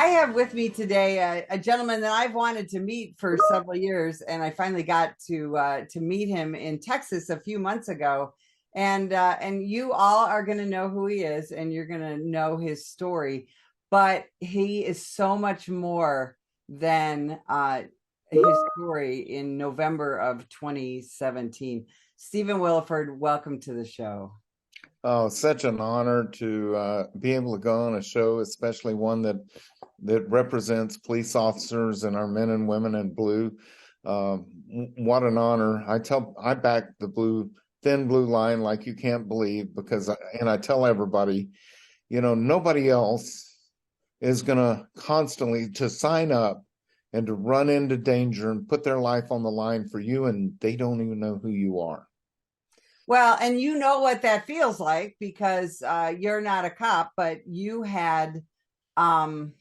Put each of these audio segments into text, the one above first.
I have with me today a gentleman that I've wanted to meet for several years, and I finally got to meet him in Texas a few months ago. And you all are going to know who he is, and you're going to know his story. But he is so much more than his story in November of 2017. Stephen Willeford, welcome to the show. Oh, such an honor to be able to go on a show, especially one that represents police officers and our men and women in blue. What an honor! I back the thin blue line like you can't believe and I tell everybody, nobody else is going to constantly to sign up and to run into danger and put their life on the line for you, and they don't even know who you are. Well, and you know what that feels like because you're not a cop, but you had um,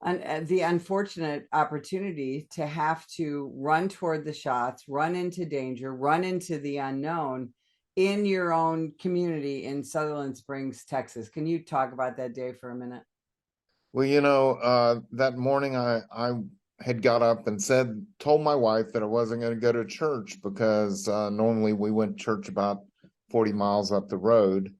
the unfortunate opportunity to have to run toward the shots, run into danger, run into the unknown in your own community in Sutherland Springs, Texas. Can you talk about that day for a minute? Well, that morning I had got up and told my wife that I wasn't going to go to church because normally we went to church about 40 miles up the road.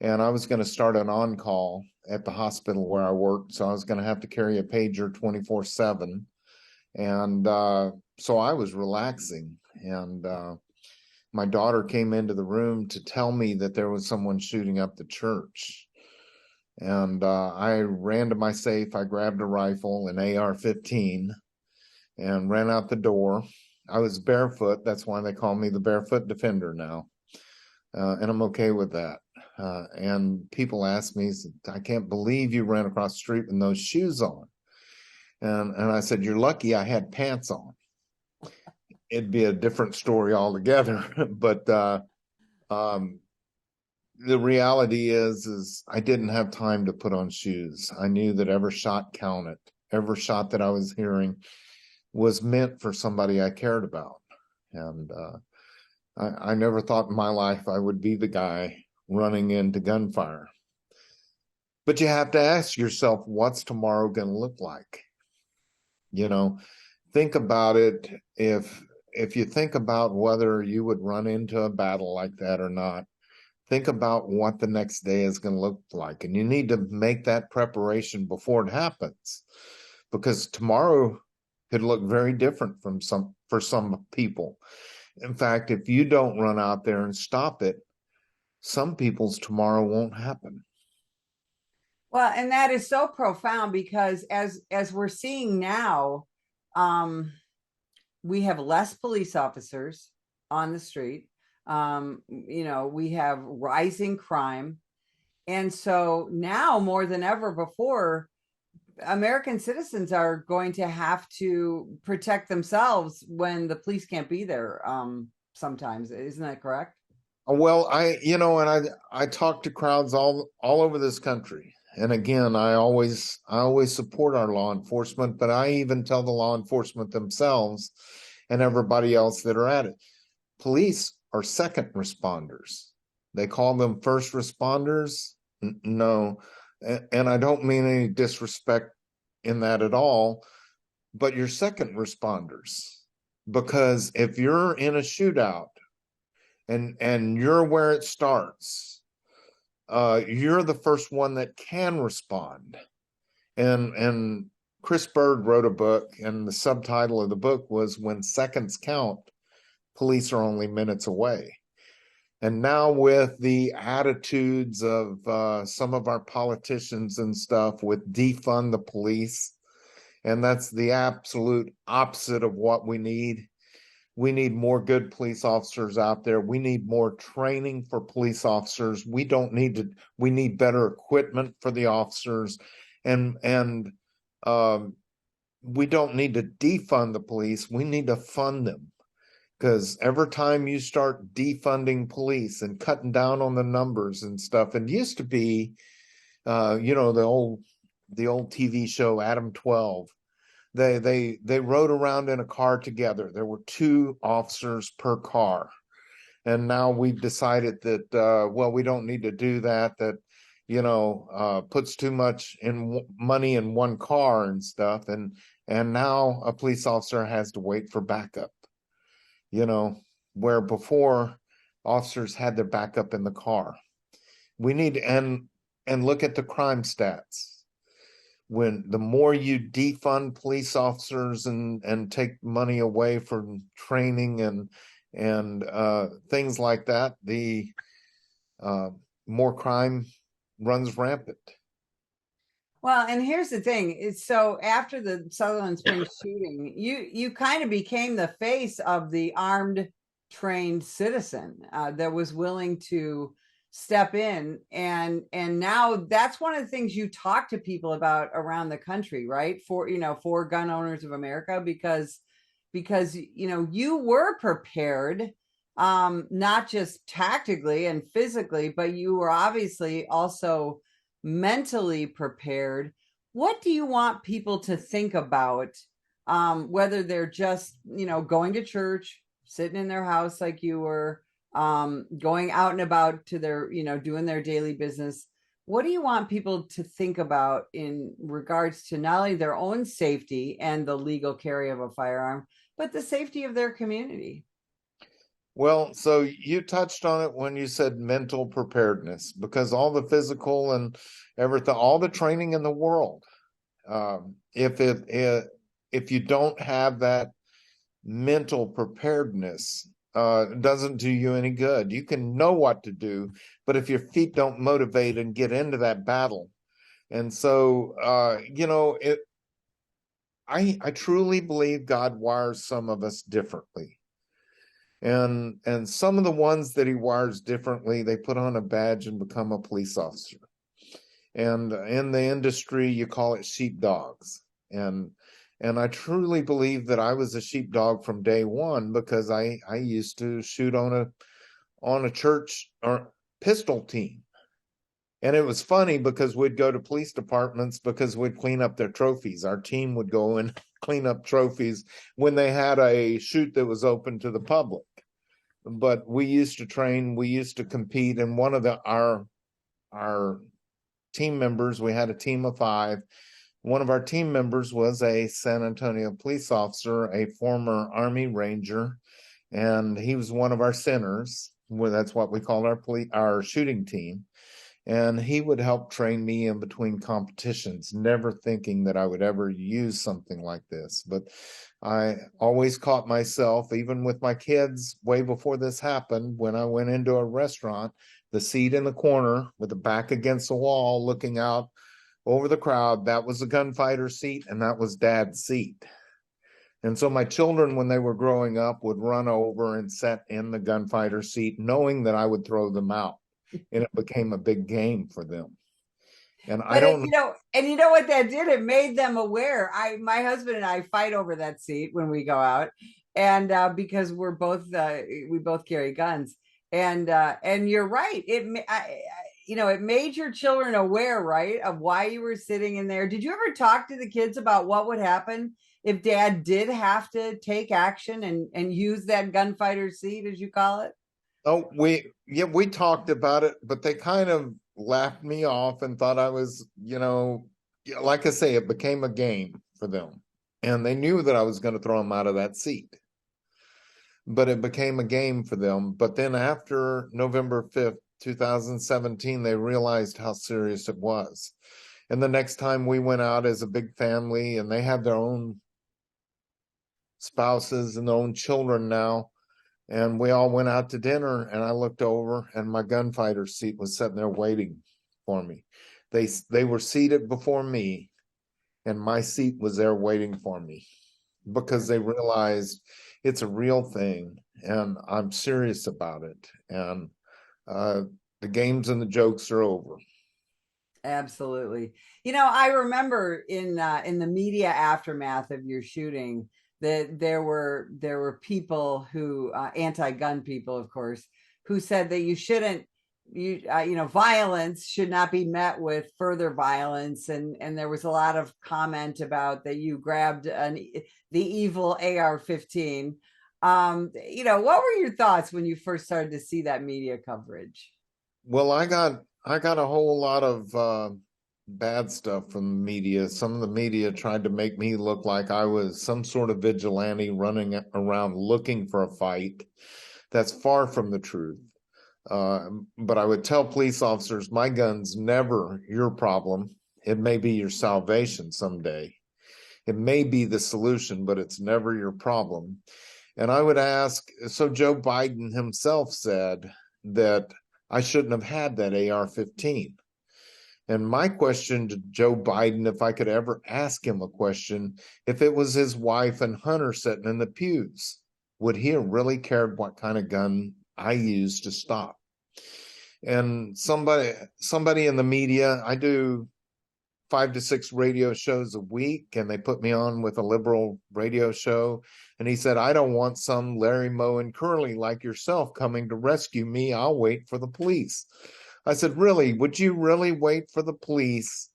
And I was going to start an on-call at the hospital where I worked. So I was going to have to carry a pager 24/7. And so I was relaxing. And my daughter came into the room to tell me that there was someone shooting up the church. And I ran to my safe. I grabbed a rifle, an AR-15, and ran out the door. I was barefoot. That's why they call me the Barefoot Defender now. And I'm okay with that. And people ask me, I can't believe you ran across the street with those shoes on. And I said, you're lucky I had pants on. It'd be a different story altogether. But the reality is I didn't have time to put on shoes. I knew that every shot counted. Every shot that I was hearing was meant for somebody I cared about. And I never thought in my life I would be the guy running into gunfire. But you have to ask yourself, what's tomorrow going to look like? Think about it. If you think about whether you would run into a battle like that or not, think about what the next day is going to look like. And you need to make that preparation before it happens, because tomorrow could look very different for some people. In fact, if you don't run out there and stop it, some people's tomorrow won't happen. Well, and that is so profound because as we're seeing now, we have less police officers on the street. We have rising crime. And so now more than ever before, American citizens are going to have to protect themselves when the police can't be there sometimes. Isn't that correct? Well, I talk to crowds all over this country. And again, I always support our law enforcement, but I even tell the law enforcement themselves and everybody else that are at it. Police are second responders. They call them first responders. No. And I don't mean any disrespect in that at all, but you're second responders. Because if you're in a shootout and you're where it starts, you're the first one that can respond. And Chris Bird wrote a book, and the subtitle of the book was When Seconds Count, Police Are Only Minutes Away. And now with the attitudes of some of our politicians and stuff with defund the police, and that's the absolute opposite of what we need. We need more good police officers out there. We need more training for police officers. We need better equipment for the officers. And we don't need to defund the police. We need to fund them. Because every time you start defunding police and cutting down on the numbers and stuff, it used to be, the old TV show Adam 12. They rode around in a car together. There were 2 officers per car, and now we've decided that we don't need to do that. That puts too much money in one car and stuff, and now a police officer has to wait for backup, you know, where before officers had their backup in the car. We need and look at the crime stats. When the more you defund police officers and take money away from training and things like that, the uh, more crime runs rampant. Well, and here's the thing. It's so after the Sutherland Springs shooting, you kind of became the face of the armed, trained citizen that was willing to step in, and now that's one of the things you talk to people about around the country, right? For gun owners of America, because you were prepared, not just tactically and physically, but you were obviously also mentally prepared. What do you want people to think about, whether they're just going to church, sitting in their house like you were, going out and about to their doing their daily business? What do you want people to think about in regards to not only their own safety and the legal carry of a firearm, but the safety of their community? Well, so you touched on it when you said mental preparedness, because all the physical and everything, all the training in the world, if you don't have that mental preparedness, it doesn't do you any good. You can know what to do, but if your feet don't motivate and get into that battle, and so I truly believe God wires some of us differently. And some of the ones that he wires differently, they put on a badge and become a police officer. And in the industry, you call it sheepdogs. And I truly believe that I was a sheepdog from day one, because I used to shoot on a church or pistol team. And it was funny because we'd go to police departments because we'd clean up their trophies. Our team would go and clean up trophies when they had a shoot that was open to the public. But we used to train, we used to compete, and one of our team members, we had a team of 5. One of our team members was a San Antonio police officer, a former Army Ranger, and he was one of our centers. Well, that's what we called our shooting team. And he would help train me in between competitions, never thinking that I would ever use something like this. But I always caught myself, even with my kids, way before this happened, when I went into a restaurant, the seat in the corner with the back against the wall, looking out over the crowd, that was the gunfighter seat, and that was Dad's seat. And so my children, when they were growing up, would run over and sit in the gunfighter seat, knowing that I would throw them out. And it became a big game for them. And I But don't and you know what that did? It made them aware. My husband and I fight over that seat when we go out, and because we both carry guns, and you're right. It made your children aware, right, of why you were sitting in there. Did you ever talk to the kids about what would happen if Dad did have to take action and use that gunfighter seat, as you call it? Oh, we talked about it, but they kind of laughed me off and thought I was, like I say, it became a game for them. And they knew that I was going to throw them out of that seat. But it became a game for them. But then after November 5th, 2017, they realized how serious it was. And the next time we went out as a big family, and they have their own spouses and their own children now, and we all went out to dinner, and I looked over and my gunfighter seat was sitting there waiting for me. They were seated before me, and my seat was there waiting for me, because they realized it's a real thing and I'm serious about it. And the games and the jokes are over. Absolutely. I remember in the media aftermath of your shooting that there were people who, anti-gun people, of course, who said that violence should not be met with further violence, and there was a lot of comment about that you grabbed the evil AR-15. What were your thoughts when you first started to see that media coverage? Well, I got a whole lot of bad stuff from the media. Some of the media tried to make me look like I was some sort of vigilante running around looking for a fight. That's far from the truth. But I would tell police officers, my gun's never your problem. It may be your salvation someday. It may be the solution, but it's never your problem. And I would ask, so Joe Biden himself said that I shouldn't have had that AR-15. And my question to Joe Biden, if I could ever ask him a question, if it was his wife and Hunter sitting in the pews, would he have really cared what kind of gun I used to stop? And somebody in the media, I do 5 to 6 radio shows a week, and they put me on with a liberal radio show. And he said, I don't want some Larry Moe and Curly like yourself coming to rescue me. I'll wait for the police. I said, really? Would you really wait for the police?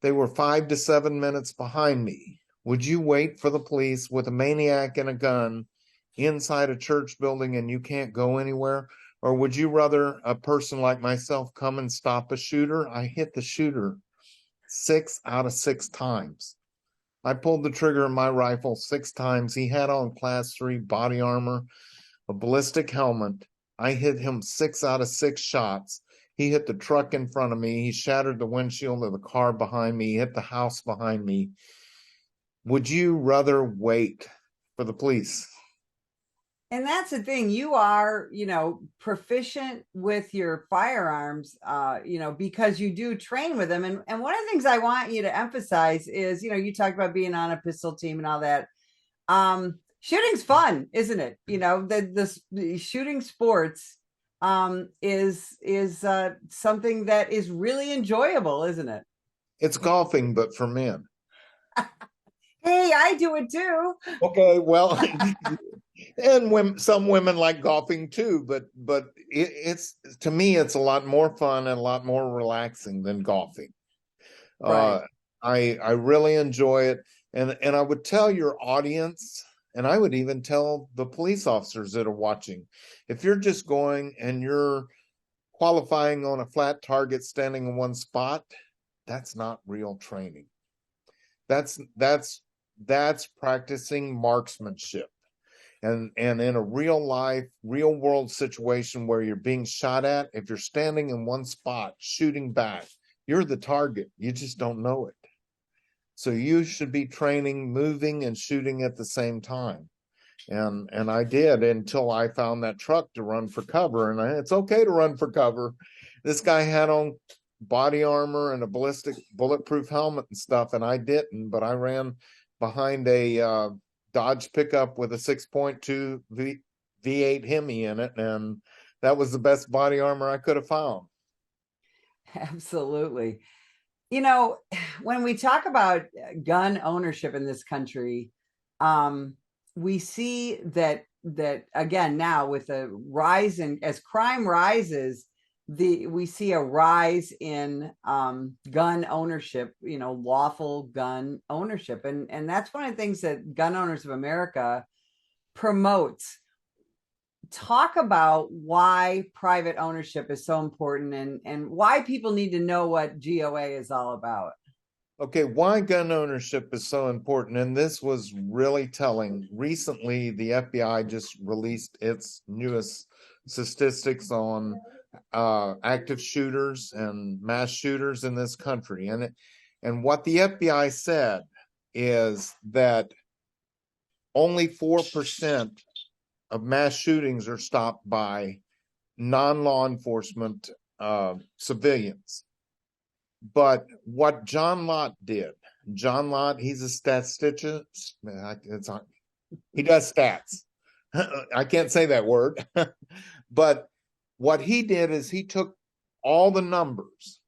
They were 5 to 7 minutes behind me. Would you wait for the police with a maniac and a gun inside a church building and you can't go anywhere? Or would you rather a person like myself come and stop a shooter? I hit the shooter 6 out of 6 times. I pulled the trigger of my rifle 6 times. He had on class 3 body armor, a ballistic helmet. I hit him 6 out of 6 shots. He hit the truck in front of me. He shattered the windshield of the car behind me. He hit the house behind me. Would you rather wait for the police? And that's the thing. You are, proficient with your firearms, because you do train with them. And one of the things I want you to emphasize is, you talked about being on a pistol team and all that. Shooting's fun, isn't it? The shooting sports is something that is really enjoyable, isn't it? It's golfing, but for men. Hey, I do it too. Okay, well, and some women like golfing too, but it's to me it's a lot more fun and a lot more relaxing than golfing. Right. I really enjoy it, and I would tell your audience, and I would even tell the police officers that are watching, if you're just going and you're qualifying on a flat target standing in one spot, that's not real training. That's practicing marksmanship. And in a real life, real world situation where you're being shot at, if you're standing in one spot shooting back, you're the target. You just don't know it. So you should be training, moving and shooting at the same time. And I did until I found that truck to run for cover. And it's okay to run for cover. This guy had on body armor and a bulletproof helmet and stuff, and I didn't, but I ran behind a Dodge pickup with a 6.2 V8 Hemi in it, and that was the best body armor I could have found. Absolutely. When we talk about gun ownership in this country, we see that again now with the rise in as crime rises, we see a rise in gun ownership, lawful gun ownership, and that's one of the things that Gun Owners of America promotes. Talk about why private ownership is so important and why people need to know what GOA is all about. Okay, why gun ownership is so important, and this was really telling. Recently, the FBI just released its newest statistics on active shooters and mass shooters in this country, and what the FBI said is that only 4% of mass shootings are stopped by non-law enforcement civilians. But what John Lott did, John Lott, he's a statistician. He does stats. I can't say that word. But what he did is he took all the numbers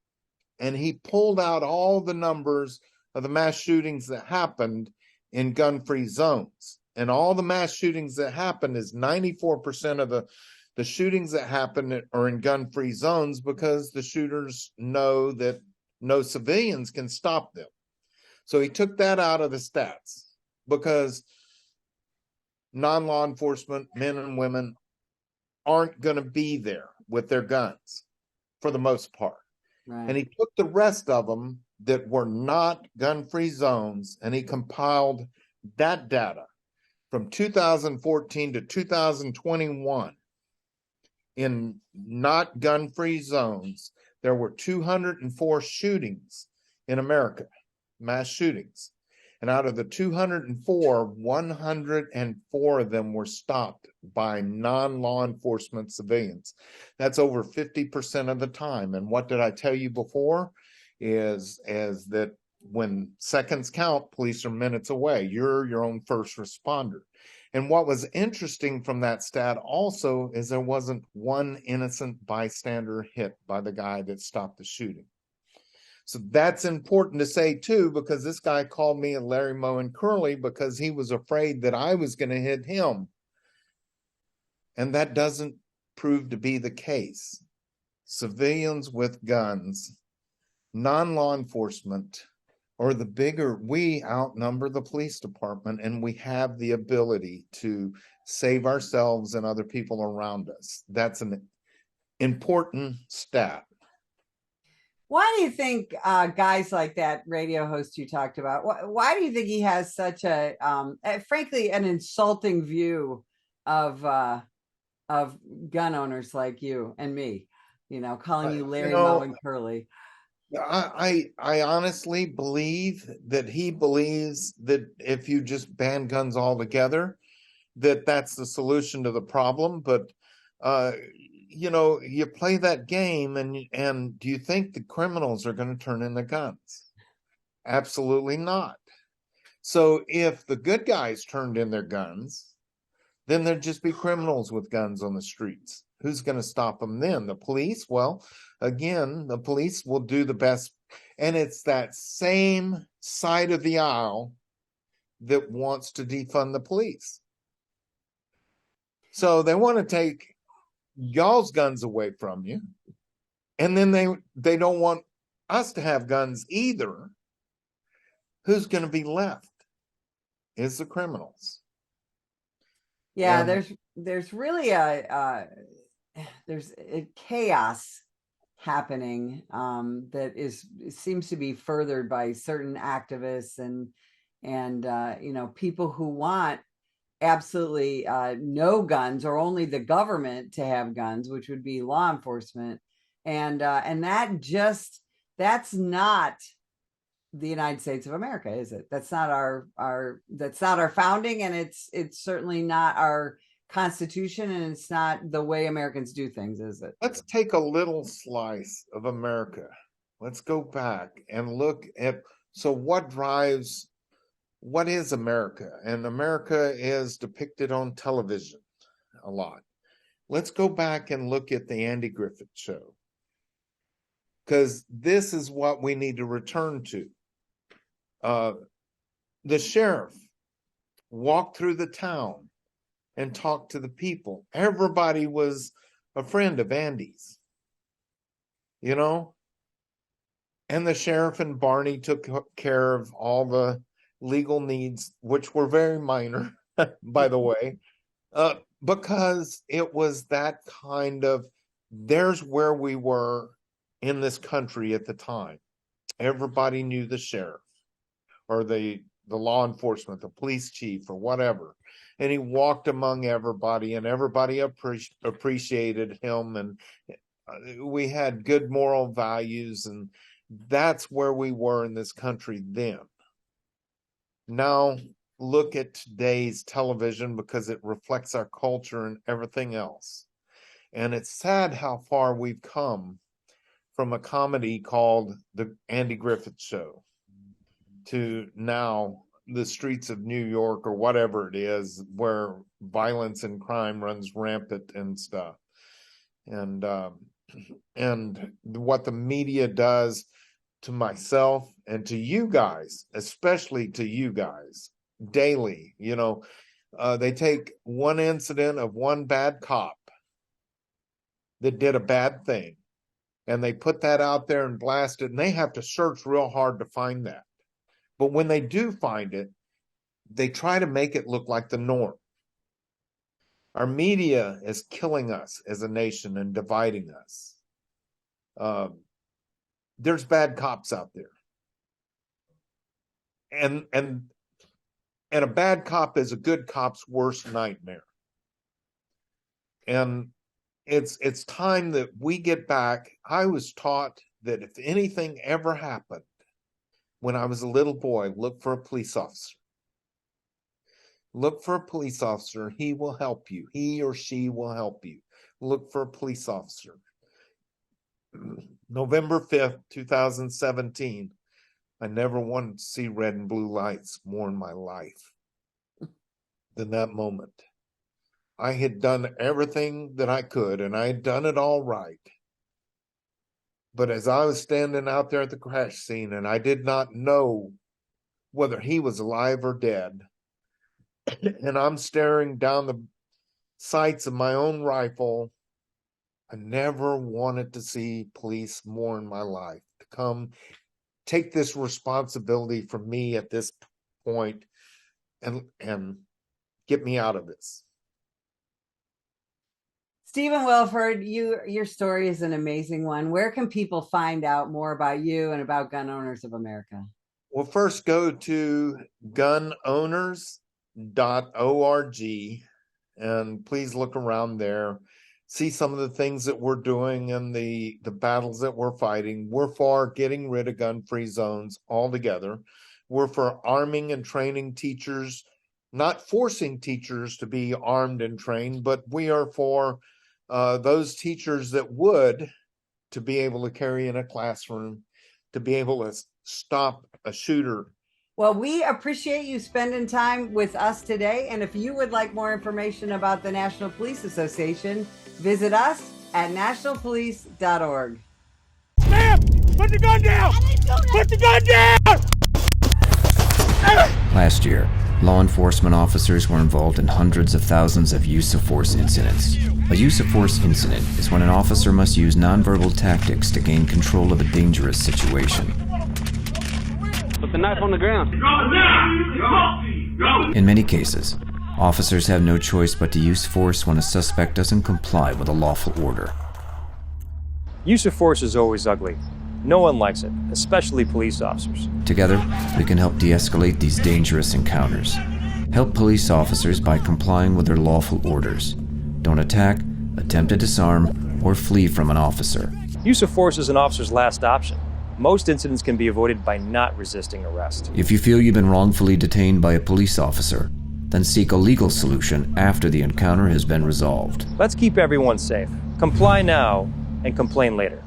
and he pulled out all the numbers of the mass shootings that happened in gun-free zones. And all the mass shootings that happened is 94% of the shootings that happen are in gun-free zones because the shooters know that no civilians can stop them. So he took that out of the stats because non-law enforcement, men and women, aren't going to be there with their guns for the most part. And Right. he took the rest of them that were not gun-free zones, and he compiled that data from 2014 to 2021. In not gun-free zones, there were 204 shootings in America, mass shootings. And out of the 204, 104 of them were stopped by non-law enforcement civilians. That's over 50% of the time. And what did I tell you before? Is that when seconds count, police are minutes away. You're your own first responder. And what was interesting from that stat also is there wasn't one innocent bystander hit by the guy that stopped the shooting. So that's important to say too, because this guy called me a Larry Moe and Curly because he was afraid that I was going to hit him. And that doesn't prove to be the case. Civilians with guns, non-law enforcement, or the bigger, we outnumber the police department, and we have the ability to save ourselves and other people around us. That's an important stat. Why do you think guys like that radio host you talked about? Why do you think he has such a, frankly, an insulting view of gun owners like you and me? You know, calling you You Larry Moe know, and Curly. I honestly believe that he believes that if you just ban guns altogether, that that's the solution to the problem. But you play that game, and do you think the criminals are going to turn in the guns? Absolutely not. So if the good guys turned in their guns, then there'd just be criminals with guns on the streets. Who's going to stop them then? The police? Well, again, the police will do the best. And it's that same side of the aisle that wants to defund the police. So they want to take y'all's guns away from you. And then they don't want us to have guns either. Who's going to be left? Is the criminals. Yeah, And there's really there's a chaos happening that seems to be furthered by certain activists and people who want absolutely no guns or only the government to have guns, which would be law enforcement, and that's not the United States of America, is it? That's not our founding, and it's certainly not our Constitution, and it's not the way Americans do things, is it? let's take a little slice of America. Let's go back and look at, so what is America? And America is depicted on television a lot. Let's go back and look at the Andy Griffith Show, because this is what we need to return to. The sheriff walked through the town and talked to the people. Everybody was a friend of Andy's, you know? And the sheriff and Barney took care of all the legal needs, which were very minor, by the way, because it was that kind of, there's where we were in this country at the time. Everybody knew the sheriff or the law enforcement, the police chief or whatever. And he walked among everybody, and everybody appreciated him. And we had good moral values, and that's where we were in this country then. Now look at today's television, because it reflects our culture and everything else. And it's sad how far we've come from a comedy called The Andy Griffith Show to now the streets of New York or whatever it is, where violence and crime runs rampant and stuff. And what the media does to myself and to you guys, especially to you guys, daily, they take one incident of one bad cop that did a bad thing, and they put that out there and blast it, and they have to search real hard to find that. But when they do find it, they try to make it look like the norm. Our media is killing us as a nation and dividing us. there's bad cops out there. And a bad cop is a good cop's worst nightmare. And it's time that we get back. I was taught that if anything ever happened when I was a little boy, look for a police officer. Look for a police officer. He will help you. He or she will help you. Look for a police officer. November 5th, 2017. I never wanted to see red and blue lights more in my life than that moment. I had done everything that I could, and I had done it all right. But as I was standing out there at the crash scene, and I did not know whether he was alive or dead, and I'm staring down the sights of my own rifle, I never wanted to see police more in my life, to come take this responsibility from me at this point and get me out of this. Stephen Willeford, your story is an amazing one. Where can people find out more about you and about Gun Owners of America? Well, first go to gunowners.org and please look around there. See some of the things that we're doing and the battles that we're fighting. We're for getting rid of gun-free zones altogether. We're for arming and training teachers, not forcing teachers to be armed and trained, but we are for those teachers that would, to be able to carry in a classroom, to be able to stop a shooter. Well, we appreciate you spending time with us today. And if you would like more information about the National Police Association, visit us at nationalpolice.org. Ma'am, put the gun down! Put the gun down! Last year, law enforcement officers were involved in hundreds of thousands of use of force incidents. A use of force incident is when an officer must use nonverbal tactics to gain control of a dangerous situation. Put the knife on the ground. In many cases, officers have no choice but to use force when a suspect doesn't comply with a lawful order. Use of force is always ugly. No one likes it, especially police officers. Together, we can help de-escalate these dangerous encounters. Help police officers by complying with their lawful orders. Don't attack, attempt to disarm, or flee from an officer. Use of force is an officer's last option. Most incidents can be avoided by not resisting arrest. If you feel you've been wrongfully detained by a police officer, then seek a legal solution after the encounter has been resolved. Let's keep everyone safe. Comply now and complain later.